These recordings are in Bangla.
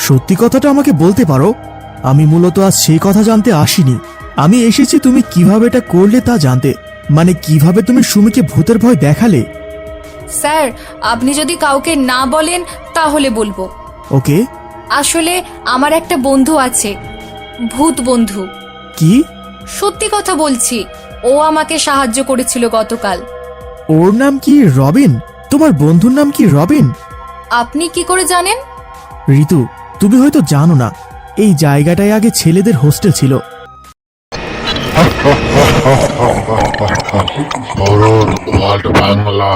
সত্যি কথাটা আমাকে বলতে পারো? আমি মূলত আজ সেই কথা জানতে আসিনি। আমি এসেছি তুমি কিভাবে এটা করলে তা জানতে। মানে কিভাবে তুমি সুমিকে ভূতের ভয় দেখালে। স্যার, আপনি যদি কাউকে না বলেন তাহলে বলবো। ওকে। আসলে আমার একটা বন্ধু আছে, ভূত বন্ধু। কি? সত্যি কথা বলছি, ও আমাকে সাহায্য করেছিল গতকাল। ওর নাম কি রবিন? তোমার বন্ধুর নাম কি রবিন? আপনি কি করে জানেন? ঋতু, তুমি হয়তো জানো না, এই জায়গাটায় আগে ছেলেদের হোস্টেল ছিল। Horror world Bangla.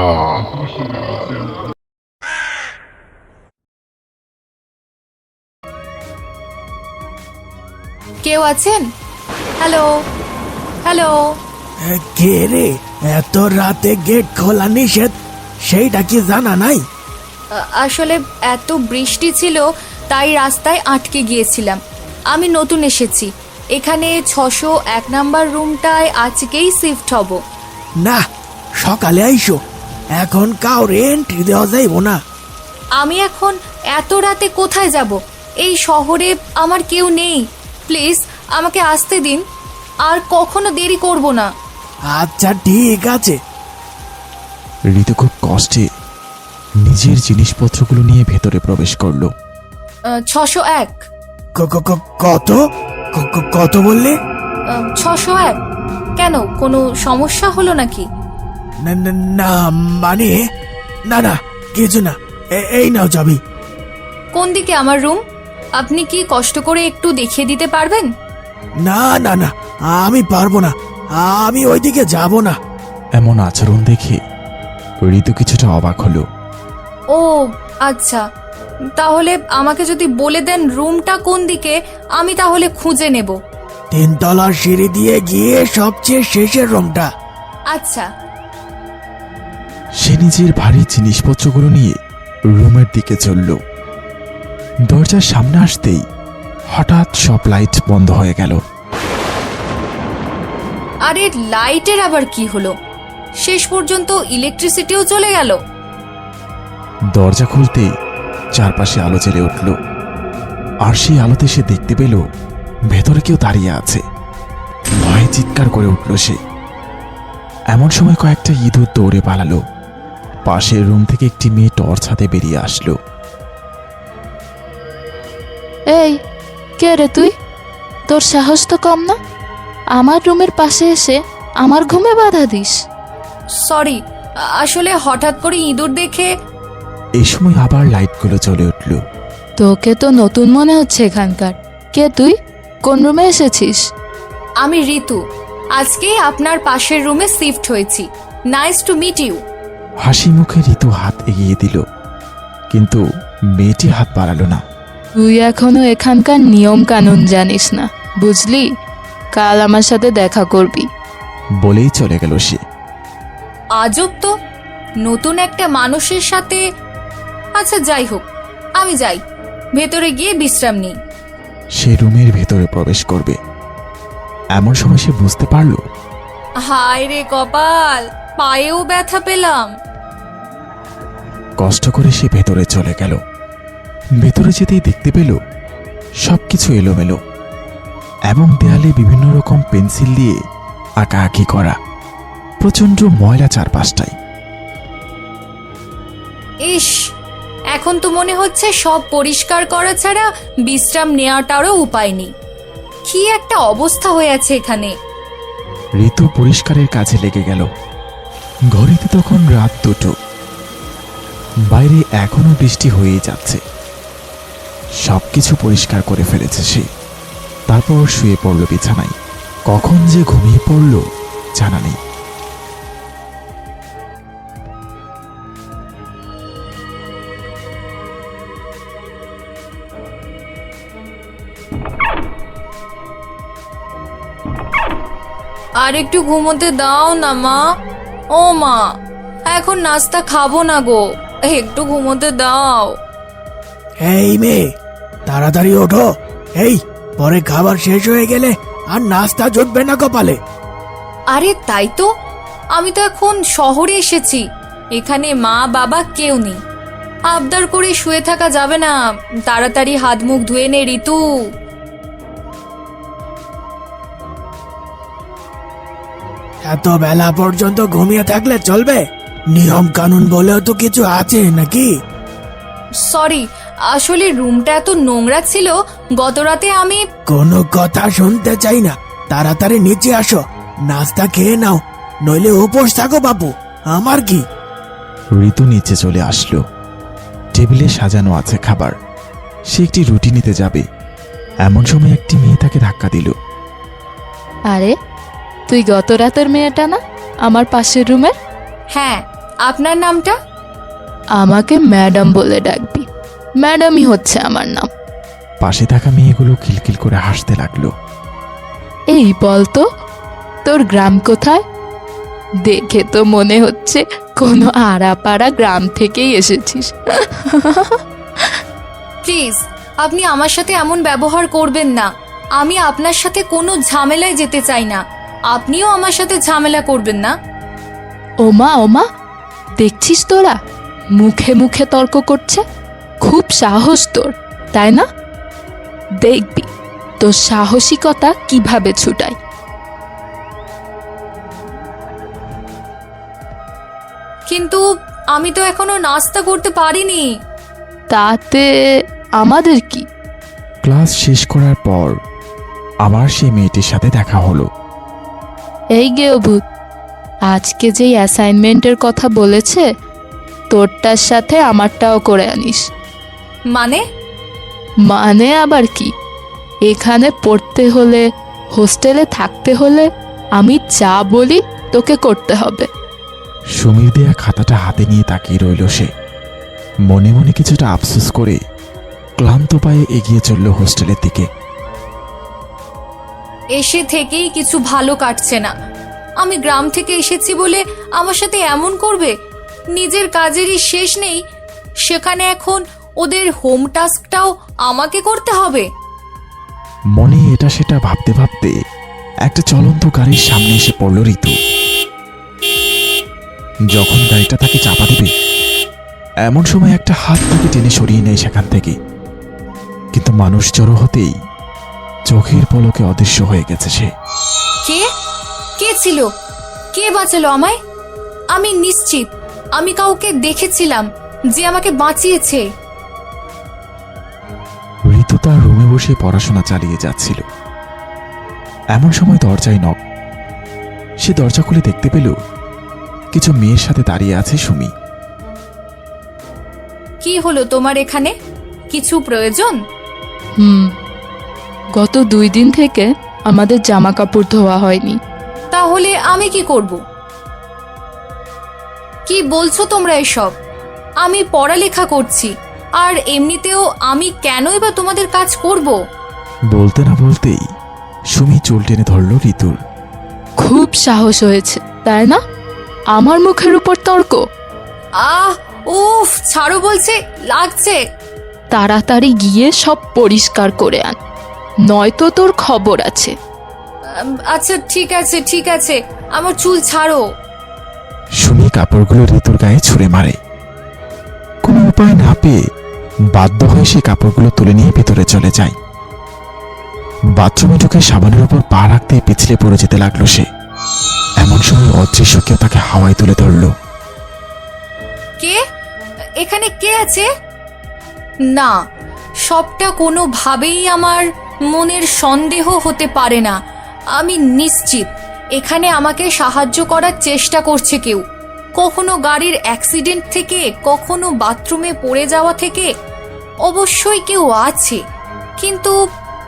কেউ আছেন? Hello hello. কে রে? এত রাতে গেট খোলা নিষেধ, সেইটা কি জানা নাই? আসলে এত বৃষ্টি ছিল তাই রাস্তায় আটকে গিয়েছিলাম। আমি নতুন এসেছি এখানে। 601 নাম্বার রুমটায় আজকেই শিফট হব। না, সকালে আইসো, এখন কাউরে এন্ট্রি দেওয়া যাইব না। আমি এখন এত রাতে কোথায় যাব? এই শহরে আমার কেউ নেই। প্লিজ আমাকে আসতে দিন, আর কখনো দেরি করব না। আচ্ছা ঠিক আছে। ঋতু খুব কষ্টে নিজের জিনিসপত্রগুলো নিয়ে ভেতরে প্রবেশ করলো। 601। কত? কত বললে? 601। কেন, কোনো সমস্যা হলো নাকি? না মানে, না কিছু না। এই নাও চাবি। কোন দিকে আমার রুম? আপনি কি কষ্ট করে একটু দেখিয়ে দিতে পারবেন? না আমি পারবো না, আমি ওইদিকে যাব না। এমন আচরণ দেখে ঋতু কিছুটা অবাক হলো। ও আচ্ছা, তাহলে আমাকে যদি বলে দেন রুমটা কোন দিকে, আমি তাহলে খুঁজে নেব। 3 তলার সিঁড়ি দিয়ে গিয়ে সবচেয়ে শেষের রুমটা। আচ্ছা। সে নিজের ভারী জিনিসপত্রগুলো নিয়ে রুমের দিকে চলল। দরজার সামনে আসতেই হঠাৎ সব লাইট বন্ধ হয়ে গেল। আরে লাইটের আবার কি হলো? শেষ পর্যন্ত ইলেকট্রিসিটিও চলে গেল। দরজা খুলতেই চারপাশে আলো জ্বলে উঠল, আর সেই আলোতে সে দেখতে পেল ভেতরে কেউ দাঁড়িয়ে আছে। ভয়ে চিৎকার করে উঠল সে। এমন সময় কয়েকটা ইঁদুর দৌড়ে পালালো। পাশের রুম থেকে একটি মেয়ে টর্চ হাতে বেরিয়ে আসলো। এই, কে রে তুই? তোর সাহস তো কম না, আমার রুমের পাশে এসে আমার ঘুমে বাধা দিস। সরি, আসলে হঠাৎ করে ইঁদুর দেখে। এই সময় আবার লাইটগুলো জ্বলে উঠল। তোকে তো নতুন মনে হচ্ছে এখানকার। কে তুই? কোন রুমে এসেছিস? আমি ঋতু, আজকেই আপনার পাশের রুমে শিফট হয়েছি। Nice to meet you. হাসি মুখে ঋতু হাত এগিয়ে দিল, কিন্তু মেয়েটি হাত বাড়ালো না। তুই এখনো এখানকার নিয়ম কানুন জানিস না, বুঝলি? কাল আমার সাথে দেখা করবি। বলেই চলে গেল সে। আজব তো, নতুন একটা মানুষের সাথে। আচ্ছা যাই হোক, আমি যাই, ভেতরে গিয়ে বিশ্রাম নিই। সে রুমের ভেতরে প্রবেশ করবে, এমন সময় সে বুঝতে পারল হায় রে কপাল, পায়েও ব্যথা পেলাম। কষ্ট করে সে ভেতরে চলে গেল। ভেতরে যেতেই দেখতে পেল সবকিছু এলোমেলো, এবং দেয়ালে বিভিন্ন রকম পেন্সিল দিয়ে আঁকাআঁকি করা। প্রচন্ড ময়লা চারপাশটাই। ইস, এখন তো মনে হচ্ছে সব পরিষ্কার করা ছাড়া বিশ্রাম নেওয়াটারও উপায় নেই। কি একটা অবস্থা হয়ে আছে এখানে। ঋতু পরিষ্কারের কাজে লেগে গেল। ঘড়িতে তখন রাত 2টো। বাইরে এখনো বৃষ্টি হয়েই যাচ্ছে। সবকিছু পরিষ্কার করে ফেলেছে সে। তারপর শুয়ে পড়ল বিছানায়। কখন যে ঘুমিয়ে পড়ল জানা নেই। আর একটু ঘুমোতে দাও না মা। ও মা, এখন নাস্তা খাবো না গো, একটু ঘুমোতে দাও। এই মেয়ে, তাড়াতাড়ি ওঠো। এই, পরে খাবার শেষ হয়ে গেলে আর নাস্তা জুটবে না কপালে। আরে তাই তো, আমি তো এখন শহরে এসেছি, এখানে মা বাবা কেউ নেই। আবদার করে শুয়ে থাকা যাবে না, তাড়াতাড়ি হাত মুখ ধুয়ে নে ঋতু। এত বেলা পর্যন্ত ঘুমিয়ে থাকলে চলবে? নিয়ম কানুন বলেও তো কিছু আছে নাকি? সরি, আসলে রুমটা এত নোংরা ছিল, গত রাতে আমি কোনো কথা শুনতে চাই না, তাড়াতাড়ি নিচে আসো, নাস্তা খেয়ে নাও, নইলে উপোস থাকো বাপু, আমার কি। ঋতু নিচে চলে আসলো। টেবিলে সাজানো আছে খাবার। সে একটি রুটি নিতে যাবে, এমন সময় একটি মেয়ে তাকে ধাক্কা দিল। আরে তুই গত রাতের মেয়েটা না, আমার পাশের রুমের? হ্যাঁ, আপনার নামটা? আমাকে ম্যাডাম বলে ডাকবি, ম্যাডামই হচ্ছে আমার নাম। পাশে থাকা মেয়েগুলো খিলখিল করে হাসতে লাগলো। এই বলতো, তোর গ্রাম কোথায়? দেখে তো মনে হচ্ছে কোনো আড়াপাড়া গ্রাম থেকেই এসেছিস। প্লিজ, আপনি আমার সাথে এমন ব্যবহার করবেন না। আমি আপনার সাথে কোনো ঝামেলায় যেতে চাই না, আপনিও আমার সাথে ঝামেলা করবেন না। ওমা ওমা, দেখছিস তোরা মুখে মুখে তর্ক করছে? খুব সাহস তোর, তাই না? দেখবি তোর সাহসিকতা কিভাবে ছুটায়। কিন্তু আমি তো এখনো নাস্তা করতে পারিনি। তাতে আমাদের কি? ক্লাস শেষ করার পর আবার সেই মেয়েটির সাথে দেখা হলো। এই গে অভূত, আজকে যেই অ্যাসাইনমেন্টের কথা বলেছে, তোরটার সাথে আমারটাও করে আনিস। মানে? মানে আবার কি, এখানে পড়তে হলে, হোস্টেলে থাকতে হলে আমি যা বলি তোকে করতে হবে। সুমির দেয়া খাতাটা হাতে নিয়ে তাকিয়ে রইল সে। মনে মনে কিছুটা আফসোস করে ক্লান্ত পায়ে এগিয়ে চলল হোস্টেলের দিকে। এসে থেকেই কিছু ভালো কাটছে না। আমি গ্রাম থেকে এসেছি বলে আমার সাথে এমন করবে? নিজের কাজেরই শেষ নেই, সেখানে এখন ওদের হোম টাস্কটাও আমাকে করতে হবে। মনে এটা সেটা ভাবতে ভাবতে একটা চলন্ত গাড়ির সামনে এসে পড়ল ঋতু। যখন গাড়িটা তাকে চাপা দেবে, এমন সময় একটা হাত তাকে টেনে সরিয়ে নেয় সেখান থেকে। কিন্তু মানুষ জড়ো হতেই চোখের পলকে অদৃশ্য হয়ে গেছে সে। কে কে ছিল? কে বাঁচালো আমায়? আমি নিশ্চিত আমি কাউকে দেখেছিলাম যে আমাকে বাঁচিয়েছে। ঋতু তার রুমে বসে পড়াশোনা চালিয়ে যাচ্ছিল। এমন সময় দরজায় নক। সে দরজা খুলে দেখতে পেল কিছু মেয়ের সাথে দাঁড়িয়ে আছে সুমি। কি হলো তোমার এখানে? কিছু প্রয়োজন? গত 2 দিন থেকে আমাদের জামা কাপড় ধোয়া হয়নি। তাহলে আমি কি করব? কি বলছো তোমরা এসব? আমি পড়ালেখা করছি, আর এমনিতেও আমি কেনই বা তোমাদের কাজ করব? বলতে না বলতেই সুমি চুল টেনে ধরল ঋতুর। খুব সাহস হয়েছে, তাই না? আমার মুখের উপর তর্ক। আহ, উফ, ছাড়ো বলছে, লাগছে। তাড়াতাড়ি গিয়ে সব পরিষ্কার করে আন, নয়তো তোর খবর আছে। আচ্ছা ঠিক আছে ঠিক আছে, আমার চুল ছাড়ো। সুমি কাপড়গুলো ঋতুর গায়ে ছুঁড়ে মারে। কোনো উপায় না পেয়ে বাধ্য হয়ে সে কাপড়গুলো তুলে নিয়ে ভেতরে চলে যায়। বাথরুমে ঢুকে সাবানের উপর পা রাখতে পিছলে পড়ে যেতে লাগলো সে। এমন সময় অদৃশ্য কেউ তাকে হাওয়ায় তুলে ধরল। কে? এখানে কে আছে? না, সবটা কোনোভাবেই আমার মনের সন্দেহ হতে পারে না। আমি নিশ্চিত এখানে আমাকে সাহায্য করার চেষ্টা করছে কেউ। কখনো গাড়ির অ্যাক্সিডেন্ট থেকে, কখনো বাথরুমে পড়ে যাওয়া থেকে। অবশ্যই কেউ আছে, কিন্তু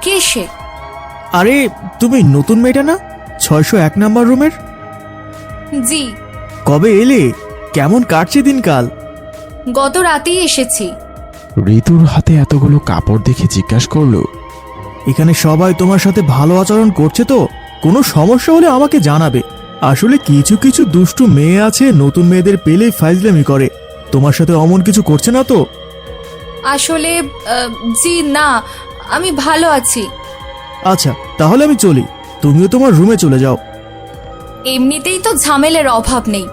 কে সে? আরে তুমি নতুন মেয়েটা না, 601 নাম্বার রুমের? জি। কবে এলে? কেমন কাটছে দিনকাল? গত রাতেই এসেছি। ঋতুর হাতে এতগুলো কাপড় দেখে জিজ্ঞাসা করলো, এখানে সবাই তোমার সাথে ভালো আচরণ করছে তো? কোনো সমস্যা হলে আমাকে জানাবে। আসলে কিছু কিছু দুষ্টু মেয়ে আছে, নতুন মেয়েদের পেলেই ফাইজলামি করে। তোমার সাথে অমন কিছু করছে না তো? আসলে জি না, আমি ভালো আছি। আচ্ছা, তাহলে আমি চলি, তুমিও তোমার রুমে চলে যাও। এমনিতেই তো ঝামেলার অভাব নেই,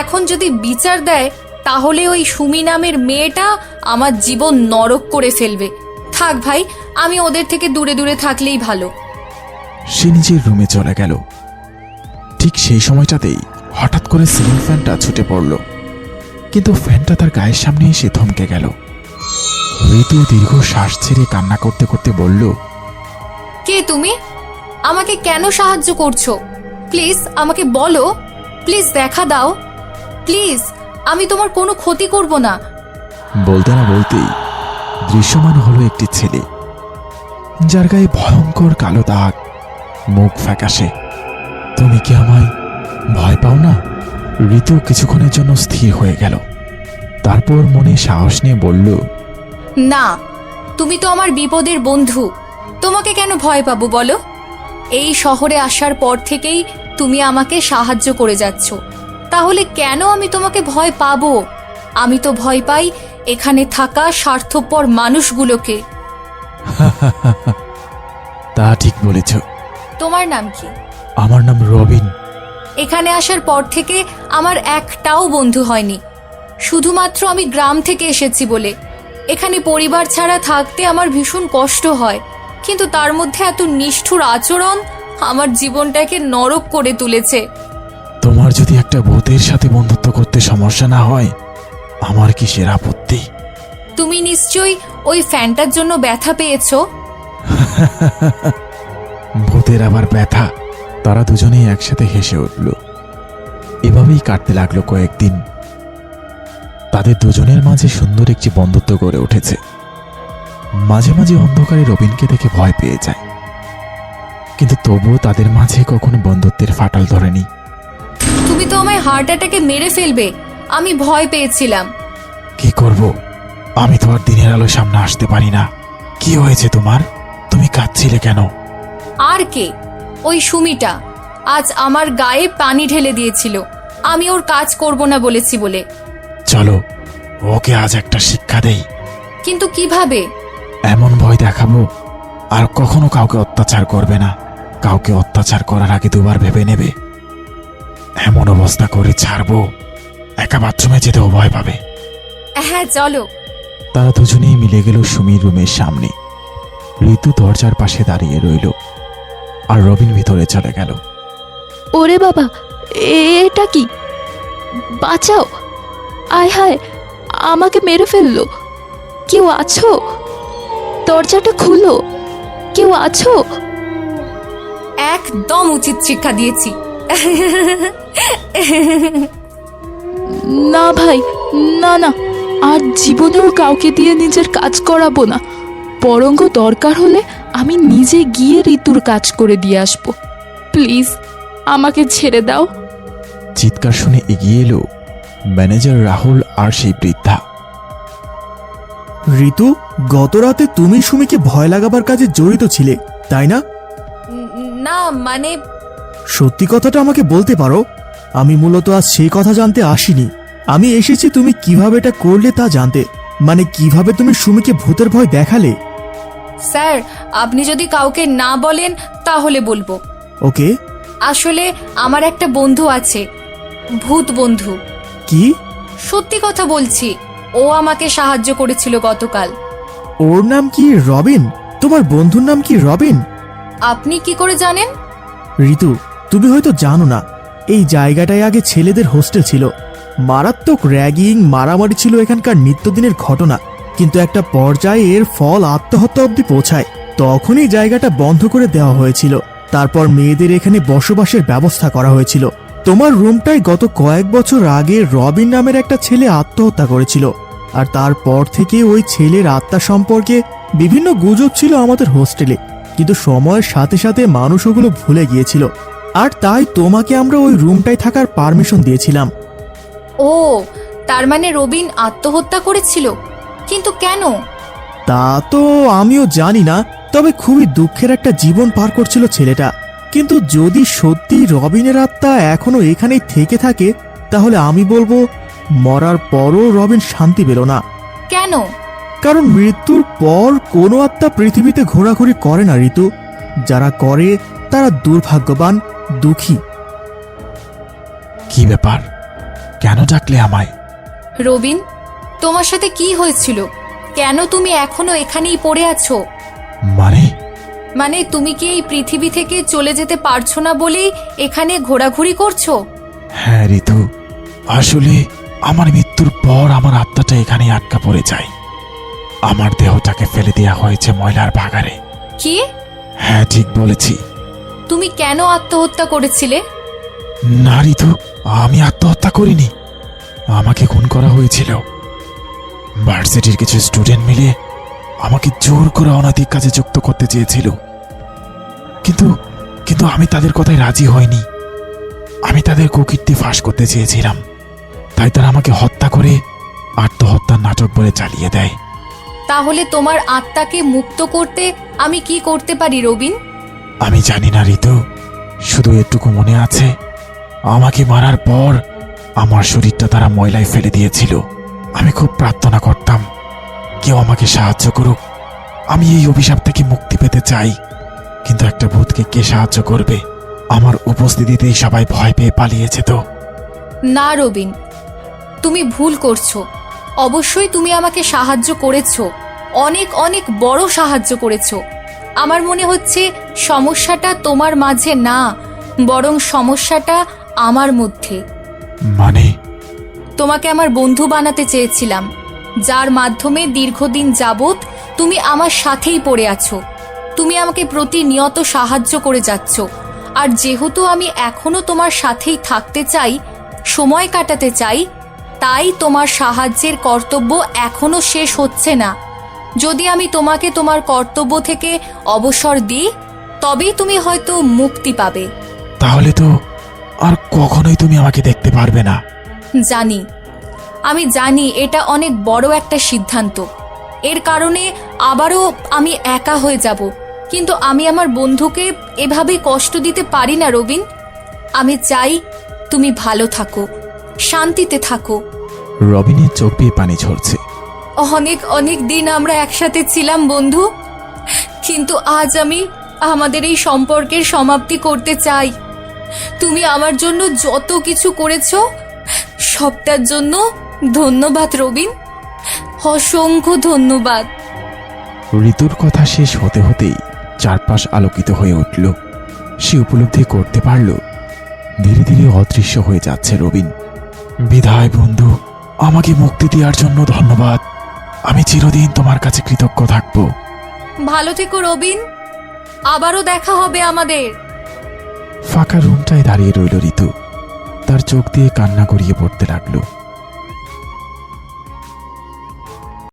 এখন যদি বিচার দেয় তাহলে ওই সুমি নামের মেয়েটা আমার জীবন নরক করে ফেলবে। থাক ভাই, আমি ওদের থেকে দূরে দূরে থাকলেই ভালো। সে নিজের রুমে চলে গেল। ঠিক সেই সময়টাতেই হঠাৎ করে সিলিং ফ্যানটা ছুটে পড়ল, কিন্তু ফ্যানটা তার গায়ের সামনে এসে থমকে গেল। ঋতু দীর্ঘ শ্বাস ছেড়ে কান্না করতে করতে বলল, কে তুমি? আমাকে কেন সাহায্য করছো? প্লিজ আমাকে বলো, প্লিজ দেখা দাও, প্লিজ। আমি তোমার কোনো ক্ষতি করব না। বলতে না বলতেই দৃশ্যমান হলো একটি ছেলে, যার গায়ে ভয়ঙ্কর কালো দাগ, মুখ ফ্যাকাশে। তুমি কি আমায় ভয় পাও না? ঋতু কিছুক্ষণের জন্য স্থির হয়ে গেল, তারপর মনে সাহস নিয়ে বলল, না, তুমি তো আমার বিপদের বন্ধু, তোমাকে কেন ভয় পাবো বলো? এই শহরে আসার পর থেকেই তুমি আমাকে সাহায্য করে যাচ্ছ, তাহলে কেন আমি তোমাকে ভয় পাবো? আমি তো ভয় পাই এখানে থাকা স্বার্থপর মানুষগুলোকে। তা ঠিক বলেছ। তোমার নাম কি? আমার নাম রবিন। এখানে আসার পর থেকে আমার একটাও বন্ধু হয়নি, শুধুমাত্র আমি গ্রাম থেকে এসেছি বলে। এখানে পরিবার ছাড়া থাকতে আমার ভীষণ কষ্ট হয়, কিন্তু তার মধ্যে এত নিষ্ঠুর আচরণ আমার জীবনটাকে নরক করে তুলেছে। তোমার যদি একটা ভূতের সাথে বন্ধুত্ব করতে সমস্যা না হয়, আমার কিসের আপত্তি? তুমি নিশ্চয়ই ওই ফ্যানটার জন্য ব্যথা পেয়েছো। ভূতের আবার ব্যথা? তারা দুজনেই একসাথে হেসে উঠল। এভাবেই কাটতে লাগলো কয়েকদিন। তাদের দুজনের মাঝে সুন্দর একটি বন্ধুত্ব গড়ে উঠেছে। মাঝে মাঝে অন্ধকারে রবিনকে দেখে ভয় পেয়ে যায়, কিন্তু তবুও তাদের মাঝে কখনো বন্ধুত্বের ফাটল ধরেনি। তুমি তো আমায় হার্ট অ্যাটাকে মেরে ফেলবে, আমি ভয় পেয়েছিলাম। কি করব? আমি তো আর দিনের আলো সামনে আসতে পারি না। কি হয়েছে তোমার? তুমি কাঁদছিলে কেন? আর কে? ওই সুমিটা আজ আমার গায়ে পানি ঢেলে দিয়েছিল, আমি ওর কাজ করব না বলেছি বলে। চলো, ওকে আজ একটা শিক্ষা দেই। কিন্তু কিভাবে? এমন ভয় দেখাবো আর কখনো কাউকে অত্যাচার করবে না। কাউকে অত্যাচার করার আগে দুবার ভেবে নেবে। এমন অবস্থা করে ছাড়বো, একা বাথরুমে যেতেও ভয় পাবে। হ্যাঁ চলো। তারা দুজনেই মিলে গেল সুমির রুমের সামনে। ঋতু দরজার পাশে দাঁড়িয়ে রইল, আর রবিন ভিতরে চলে গেল। ওরে বাবা, এটা কি? বাঁচাও! আয় হায়, আমাকে মেরে ফেললো। কেউ আছো? দরজাটা খুলো, কেউ আছো? একদম উচিত শিক্ষা দিয়েছি। না ভাই, না না, আর জীবনেও কাউকে দিয়ে নিজের কাজ করাবো না। বরঞ্চ দরকার হলে আমি নিজে গিয়ে ঋতুর কাজ করে দিয়ে আসবো। প্লিজ আমাকে ছেড়ে দাও। চিৎকার শুনে এগিয়ে এলো ম্যানেজার রাহুল আর সেই বৃদ্ধা। ঋতু, গত রাতে তুমি সুমিকে ভয় লাগাবার কাজে জড়িত ছিলে, তাই না? না মানে, সত্যি কথাটা আমাকে বলতে পারো? আমি মূলত আজ সেই কথা জানতে আসিনি। আমি এসেছি তুমি কিভাবে এটা করলে তা জানতে। মানে কিভাবে তুমি সুমিকে ভূতের ভয় দেখালে। স্যার আপনি যদি কাউকে না বলেন তাহলে বলবো। ওকে। আসলে আমার একটা বন্ধু আছে, ভূত বন্ধু। কি? সত্যি কথা বলছি, ও আমাকে সাহায্য করেছিল গতকাল। ওর নাম কি রবিন? তোমার বন্ধুর নাম কি রবিন? আপনি কি করে জানেন? ঋতু, তুমি হয়তো জানো না, এই জায়গাটায় আগে ছেলেদের হোস্টেল ছিল। মারাত্মক র্যাগিং, মারামারি ছিল এখানকার নিত্যদিনের ঘটনা। কিন্তু একটা পর্যায়ে এর ফল আত্মহত্যা অবধি পৌঁছায়। তখনই জায়গাটা বন্ধ করে দেওয়া হয়েছিল। তারপর মেয়েদের এখানে বসবাসের ব্যবস্থা করা হয়েছিল। তোমার রুমটাই গত কয়েক বছর আগে রবিন নামের একটা ছেলে আত্মহত্যা করেছিল। আর তারপর থেকে ওই ছেলের আত্মা সম্পর্কে বিভিন্ন গুজব ছিল আমাদের হোস্টেলে, কিন্তু সময়ের সাথে সাথে মানুষ ওগুলো ভুলে গিয়েছিল। আর তাই তোমাকে আমরা ওই রুমটায় থাকার পারমিশন দিয়েছিলাম। ও, তার মানে রবিন আত্মহত্যা করেছিল? কিন্তু কেন? তা তো আমিও জানি না, তবে খুবই দুঃখের একটা জীবন পার করছিল ছেলেটা। কিন্তু যদি সত্যি রবিনের আত্মা এখনো এখানেই থেকে থাকে, তাহলে আমি বলবো মরার পরও রবিন শান্তি পেল না। কেন? কারণ মৃত্যুর পর কোনো আত্মা পৃথিবীতে ঘোরাঘুরি করে না ঋতু। যারা করে তারা দুর্ভাগ্যবান, দুঃখী। কি ব্যাপার? কেন ডাকলে আমায়? রবিন, তোমার সাথে কি হয়েছিল? কেন তুমি এখনো এখানেই পড়ে আছো? মানে তুমি কি এই পৃথিবী থেকে চলে যেতে পারছো না বলেই এখানে ঘোরাঘুরি করছো? হ্যাঁ ঋতু, আসলে আমার মৃত্যুর পর আমার আত্মাটা এখানে আটকা পড়ে যায়। আমার দেহটাকে ফেলে দেওয়া হয়েছে ময়লার ভাগাড়ে। কি? হ্যাঁ, ঠিক বলেছি। তুমি কেন আত্মহত্যা করেছিলে? না ঋতু, আমি আত্মহত্যা করিনি, আমাকে খুন করা হয়েছিল। ভার্সিটির কিছু স্টুডেন্ট মিলে আমাকে জোর করে অনৈতিক কাজে যুক্ত করতে চেয়েছিল, কিন্তু কিন্তু আমি তাদের কথায় রাজি হইনি। আমি তাদের কুকীর্তি ফাঁস করতে চেয়েছিলাম, তাই তারা আমাকে হত্যা করে আত্মহত্যার নাটক বলে চালিয়ে দেয়। তাহলে তোমার আত্মাকে মুক্ত করতে আমি কি করতে পারি রবিন? আমি জানি না ঋতু, শুধু এটুকু মনে আছে, আমাকে মারার পর আমার শরীরটা তারা ময়লায় ফেলে দিয়েছিল। আমি খুব প্রার্থনা করতাম কেউ আমাকে সাহায্য করুক, আমি এই অভিশাপ থেকে মুক্তি পেতে চাই। কিন্তু একটা ভূতকে কে সাহায্য করবে? আমার উপস্থিতিতেই সবাই ভয় পেয়ে পালিয়েছে। তো না রবিন, তুমি ভুল করছো। অবশ্যই তুমি আমাকে সাহায্য করেছো, অনেক অনেক বড় সাহায্য করেছো। আমার মনে হচ্ছে সমস্যাটা তোমার মাঝে না, বরং সমস্যাটা আমার মধ্যে। মানে? তোমাকে আমার বন্ধু বানাতে চেয়েছিলাম, যার মাধ্যমে দীর্ঘদিন যাবৎ তুমি আমার সাথেই পড়ে আছো। তুমি আমাকে প্রতিনিয়ত সাহায্য করে যাচ্ছ, আর যেহেতু আমি এখনো তোমার সাথেই থাকতে চাই, সময় কাটাতে চাই, তাই তোমার সাহায্যের কর্তব্য এখনো শেষ হচ্ছে না। যদি আমি তোমাকে তোমার কর্তব্য থেকে অবসর দিই, তবেই তুমি হয়তো মুক্তি পাবে। তাহলে তো আর কখনোই তুমি আমাকে দেখতে পারবে না। জানি, আমি জানি এটা অনেক বড় একটা সিদ্ধান্ত। এর কারণে আবারও আমি একা হয়ে যাব, কিন্তু আমি আমার বন্ধুকে এভাবে কষ্ট দিতে পারি না রবিন। আমি চাই তুমি ভালো থাকো, শান্তিতে থাকো। রবিনের চোখ দিয়ে পানি ঝরছে। অনেক অনেক দিন আমরা একসাথে ছিলাম বন্ধু, কিন্তু আজ আমি আমাদের এই সম্পর্কের সমাপ্তি করতে চাই। তুমি আমার জন্য যত কিছু করেছো, সবটার জন্য ধন্যবাদ রবিন, অসংখ্য ধন্যবাদ। ঋতুর কথা শেষ হতে হতেই চারপাশ আলোকিত হয়ে উঠল। সে উপলব্ধি করতে পারল ধীরে ধীরে অদৃশ্য হয়ে যাচ্ছে রবিন। বিদায় বন্ধু, আমাকে মুক্তি দেওয়ার জন্য ধন্যবাদ। আমি চিরদিন তোমার কাছে কৃতজ্ঞ থাকব। ভালো থেকো রবিন, আবারও দেখা হবে আমাদের। ফাঁকা রুমটায় দাঁড়িয়ে রইল ঋতু, তার চোখ দিয়ে কান্না গড়িয়ে পড়তে লাগলো।